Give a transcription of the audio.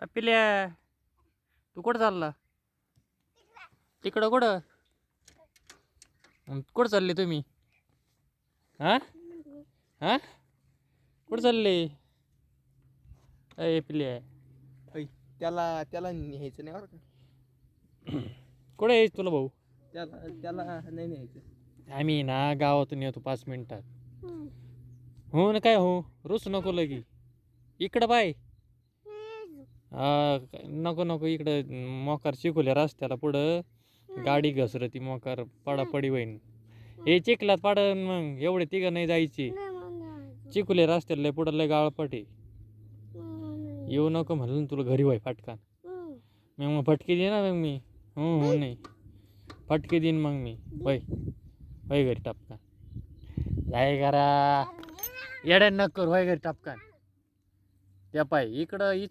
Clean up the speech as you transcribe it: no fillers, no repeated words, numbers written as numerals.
पिल्या तू कुठं चालला? तिकडं कुठं? कुठं चालले तुम्ही? हा हा कुठं चालले? अय पिल्या ऐ, त्याला त्याला न्यायचं नाही बरं का. कुठे यायचं तुला भाऊ? त्याला त्याला नाही न्यायचं. आम्ही ना गावातून येतो 5 मिनिटात. हो ना काय हो रुस नको लगी इकडं बाय. नको नको इकडं मोकार चिखोल्या रस्त्याला पुढं गाडी घसरती मोकार पडापडी होईन. हे चिखलात पाडन मग एवढे तिघं नाही जायची. चिखोल्या रस्त्याला लय पुढं लय गाळपटे. येऊ नको म्हणलं तुला घरी व्हाय फटका. मग फटके दे ना मग मी. हो नाही फटके देईन मग मी. वय वय घरी टपका जाय करा येड्या नको करू वय घरी टपका. त्या पाय इकडं